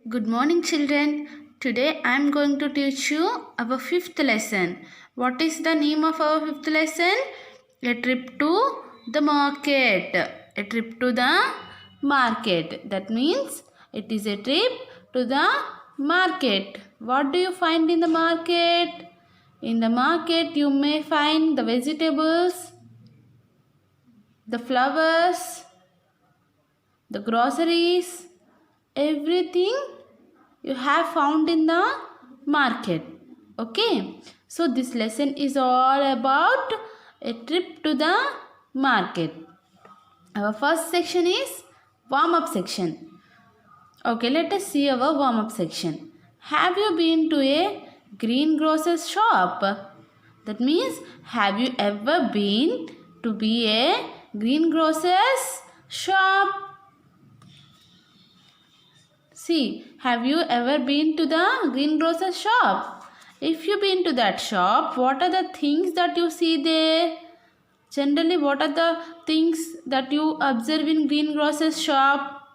Good morning, children. Today I am going to teach you our fifth lesson. What is the name of our fifth lesson? A trip to the market. A trip to the market. That means it is a trip to the market. What do you find in the market? In the market, you may find the vegetables, the flowers, the groceries, everything you have found in the market. Okay, so this lesson is all about a trip to the market. Our first section is warm up section. Okay, let us see our warm up section. Have you been to a greengrocer's shop? That means, have you ever been to be a greengrocer's shop? See, have you ever been to the greengrocer's shop? If you've been to that shop, what are the things that you see there? Generally, what are the things that you observe in greengrocer's shop?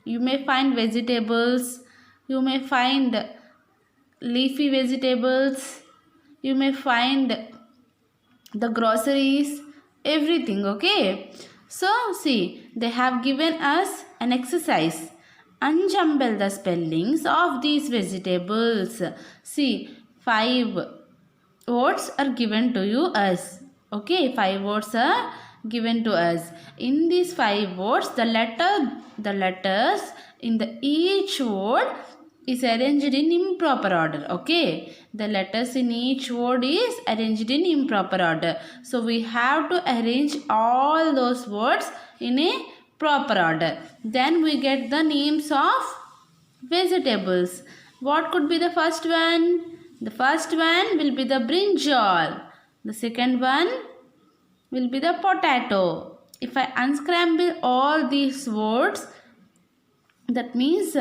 You may find vegetables, you may find leafy vegetables, you may find the groceries, everything. Okay, so see, they have given us an exercise. Unjumble the spellings of these vegetables. See, 5 words are given to you us. Okay, 5 words are given to us. In these 5 words, the letters in the each word is arranged in improper order. Okay, the letters in each word is arranged in improper order. So we have to arrange all those words in a proper order. Then we get the names of vegetables. What could be the first one? The first one will be the brinjal. The second one will be the potato. If I unscramble all these words, that means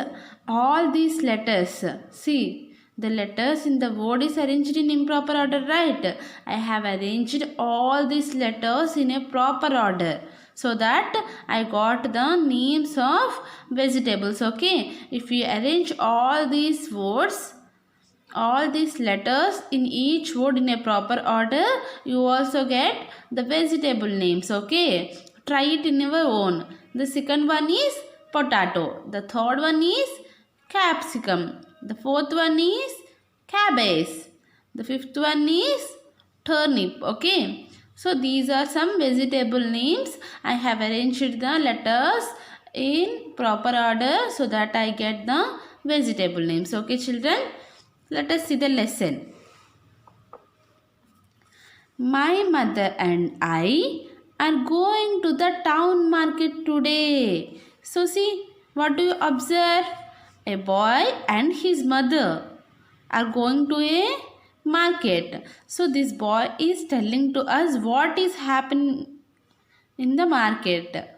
all these letters. See, the letters in the word is arranged in improper order, right? I have arranged all these letters in a proper order, so that I got the names of vegetables. Okay, if we arrange all these words, all these letters in each word in a proper order, you also get the vegetable names. Okay, try it in your own. The second one is potato, the third one is capsicum, the fourth one is cabbage, the fifth one is turnip. Okay, so these are some vegetable names. I have arranged the letters in proper order so that I get the vegetable names. Okay, children, let us see the lesson. My mother and I are going to the town market today. So see, what do you observe? A boy and his mother are going to a market. So this boy is telling to us what is happening in the market.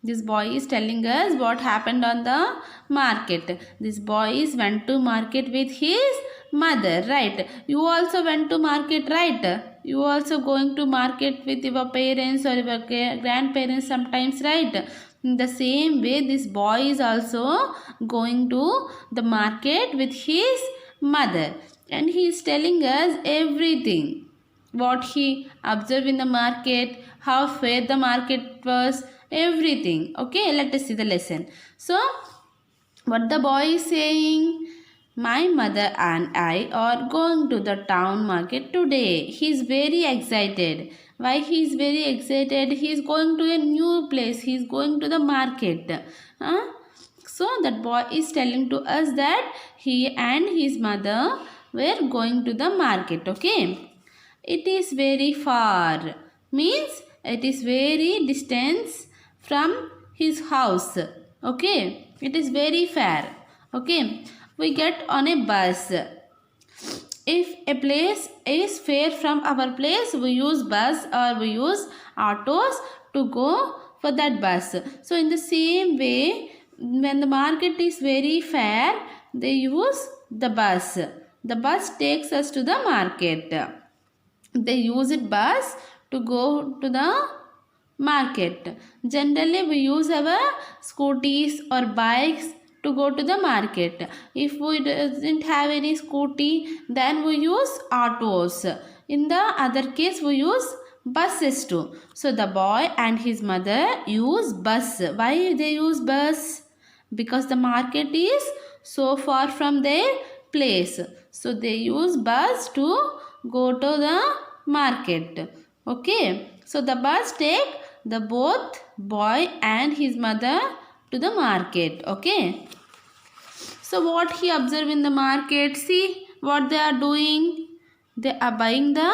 This boy is telling us what happened on the market. This boy is went to market with his mother, right? You also went to market, right? You also going to market with your parents or your grandparents sometimes, right? In the same way, this boy is also going to the market with his mother, and he is telling us everything, what he observed in the market, how fair the market was, everything. Okay, let us see the lesson. So what the boy is saying: my mother and I are going to the town market today. He is very excited. Why he is very excited? He is going to a new place. He is going to the market. So that boy is telling to us that he and his mother were going to the market. Okay, it is very far, means it is very distance from his house. Okay, it is very far. Okay, we get on a bus. If a place is far from our place, we use bus or we use autos to go for that bus. So in the same way, when the market is very far, they use the bus. The bus takes us to the market. They use it bus to go to the market. Generally we use our scooters or bikes to go to the market. If we doesn't have any scooty, then we use autos. In the other case, we use buses too. So the boy and his mother use bus. Why they use bus? Because the market is so far from their place. So they use bus to go to the market. Okay. So the bus take the both boy and his mother to the market. Okay. So what he observe in the market? See what they are doing. They are buying the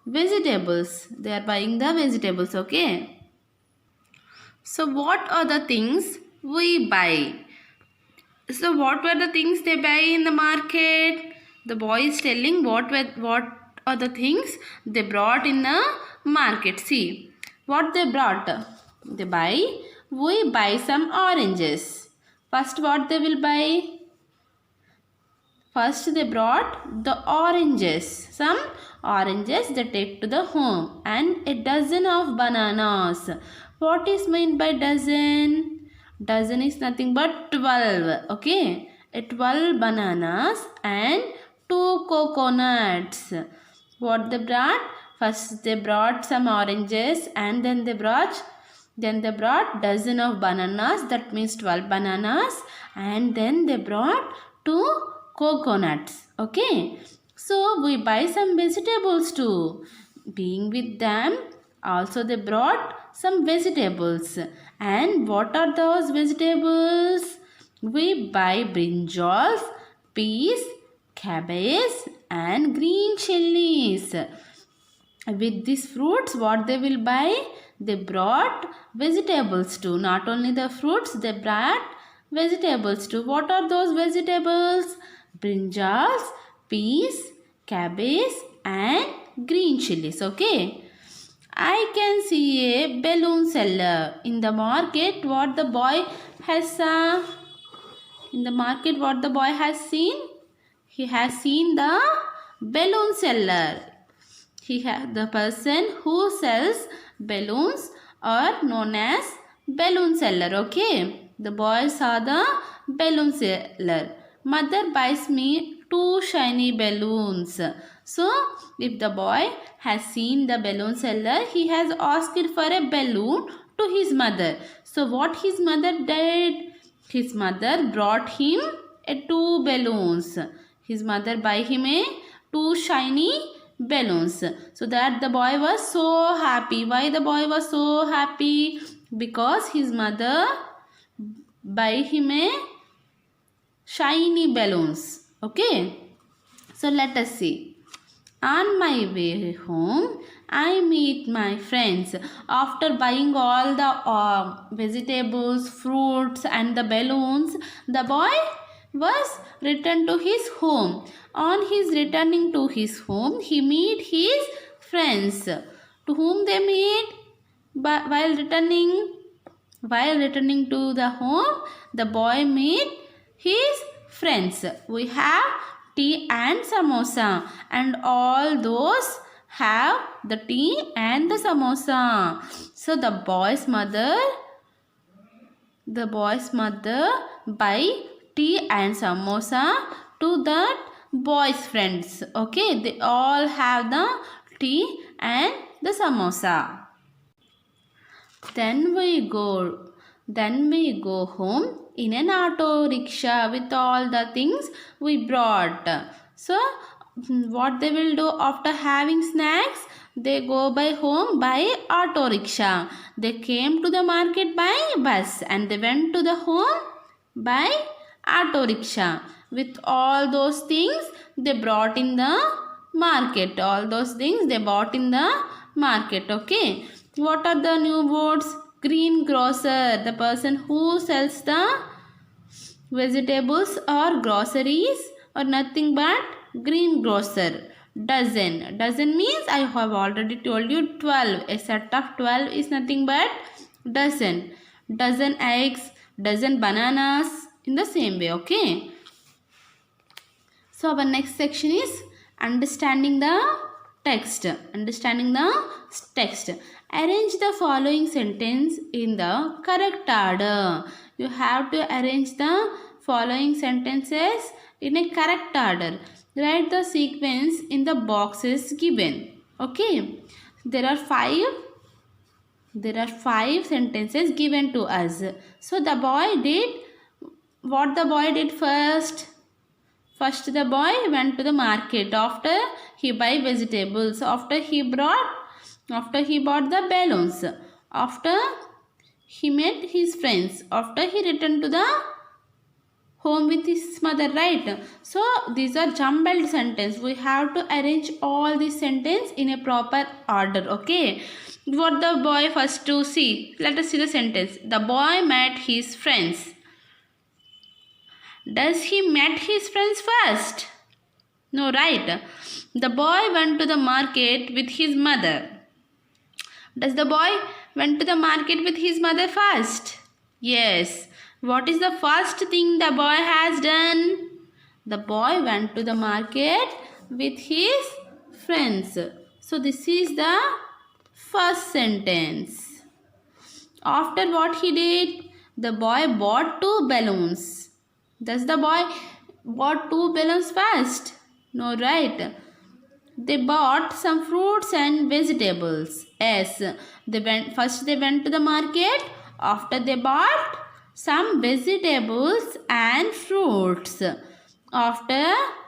vegetables. They are buying the vegetables. Okay. So what are the things we buy? So what were the things they buy in the market? The boy is telling what are the things they brought in the market. See what they brought. We buy some oranges. First what they will buy? First they brought the oranges. Some oranges they take to the home and a dozen of bananas. What is meant by dozen? Dozen is nothing but 12. Okay. 12 bananas and 2 coconuts. What they brought? First they brought some oranges and then they brought dozen of bananas, that means 12 bananas, and then they brought 2 coconuts. Okay. So we buy some vegetables too. Being with them, also they brought some vegetables. And what are those vegetables? We buy brinjals, peas, cabbage and green chilies. With these fruits, what they will buy? They brought vegetables too. Not only the fruits, they brought vegetables too. What are those vegetables? Brinjals, peas, cabbage and green chilies. Okay. I can see a balloon seller. In the market, what the boy has in the market, what the boy has seen? He has seen the balloon seller. The person who sells balloons are known as balloon seller. Okay. The boy saw the balloon seller. Mother buys me 2 shiny balloons. So, if the boy has seen the balloon seller, he has asked for a balloon to his mother. So, what his mother did? His mother brought him 2 balloons. His mother buy him 2 shiny balloons. So that the boy was so happy. Why the boy was so happy? Because his mother buy him shiny balloons. Okay. So let us see. On my way home, I meet my friends. After buying all the vegetables, fruits and the balloons, the boy was returned to his home. On his returning to his home, he meet his friends. To whom they meet? While returning to the home, the boy meet his friends. We have tea and samosa, and all those have the tea and the samosa. So the boy's mother buy tea and samosa to that boy's friends. Okay, they all have the tea and the samosa. Then we go home in an auto rickshaw with all the things we brought. So what they will do after having snacks? They go by home by auto rickshaw. They came to the market by bus and they went to the home by auto rickshaw. With all those things they brought in the market. All those things they bought in the market. Okay. What are the new words? Greengrocer, the person who sells the vegetables or groceries or nothing but greengrocer. Dozen. Dozen means I have already told you 12. A set of 12 is nothing but dozen. Dozen eggs, dozen bananas in the same way. Okay. So our next section is understanding the text. Understanding the text. Arrange the following sentence in the correct order. You have to arrange the following sentences in a correct order. Write the sequence in the boxes given. Okay. There are five sentences given to us. So the boy did what the boy did first. First the boy went to the market. After he buy vegetables. After he bought the balloons. After he met his friends. After he returned to the home with his mother, right? So these are jumbled sentence. We have to arrange all these sentence in a proper order. Okay. What the boy first to see? Let us see the sentence. The boy met his friends. Does he met his friends first? No, right? The boy went to the market with his mother. Does the boy went to the market with his mother first? Yes. What is the first thing the boy has done? The boy went to the market with his friends. So this is the first sentence. After what he did? The boy bought 2 balloons. Does the boy bought 2 balloons first? No, right? They bought some fruits and vegetables. Yes. First they went to the market. After they bought some vegetables and fruits. After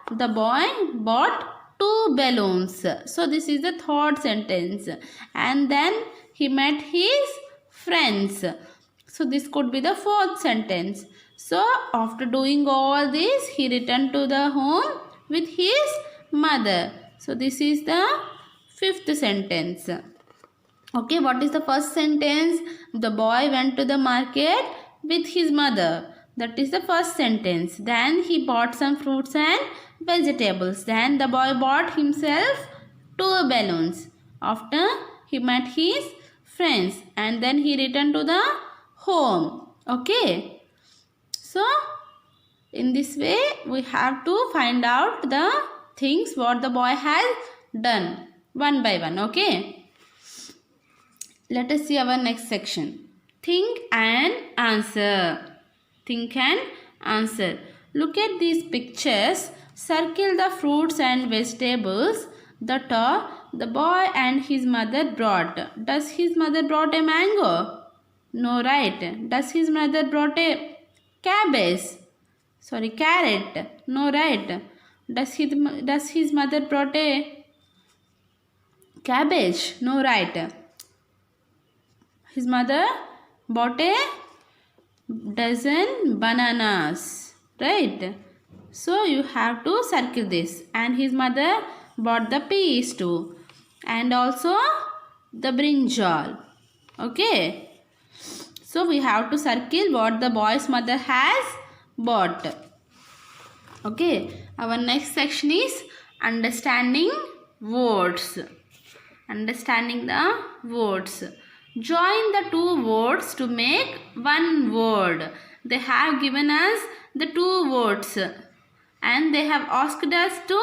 the boy bought 2 balloons. So this is the third sentence. And then he met his friends. So this could be the fourth sentence. So after doing all this, he returned to the home with his mother. So this is the fifth sentence. Okay, what is the first sentence? The boy went to the market with his mother. That is the first sentence. Then he bought some fruits and vegetables. Then the boy bought himself 2 balloons. After he met his friends. And then he returned to the home. Okay. So, in this way, we have to find out the things what the boy has done one by one. Okay. Let us see our next section. Think and answer. Think and answer. Look at these pictures. Circle the fruits and vegetables that the boy and his mother brought. Does his mother brought a mango? No, right. Does his mother brought a carrot? No, right. Does his mother brought a cabbage? No, right. His mother bought a dozen bananas, right? So you have to circle this. And his mother bought the peas too, and also the brinjal. Okay. So we have to circle what the boy's mother has bought. Okay. Our next section is understanding words. Understanding the words. Join the 2 words to make one word. They have given us the 2 words. And they have asked us to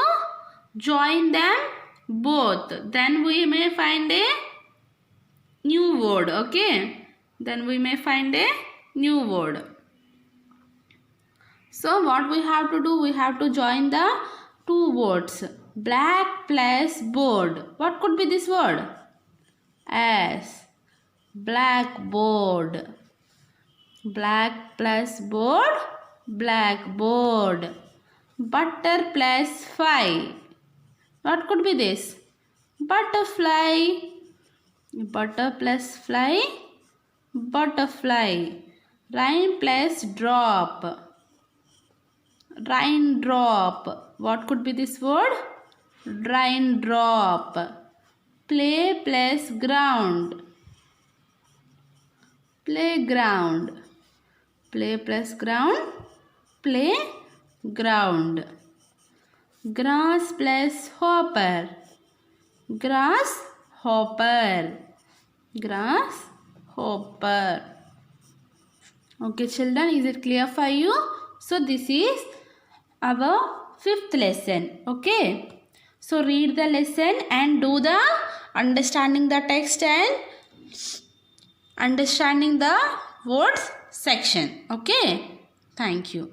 join them both. Then we may find a new word. Okay. Then we may find a new word. So what we have to do? We have to join the 2 words. Black plus board. What could be this word? Yes. Blackboard. Black plus board. Blackboard. Butter plus fly. What could be this? Butterfly. Butter plus fly. Butterfly. Rain plus drop. Raindrop. What could be this word? Raindrop. Play plus ground. Playground. Play plus ground. Playground. Grass plus hopper. Grasshopper. Grasshopper. Okay children, is it clear for you? So this is our 5th lesson. Okay. So read the lesson and do the understanding the text and understanding the words section. Okay. Thank you.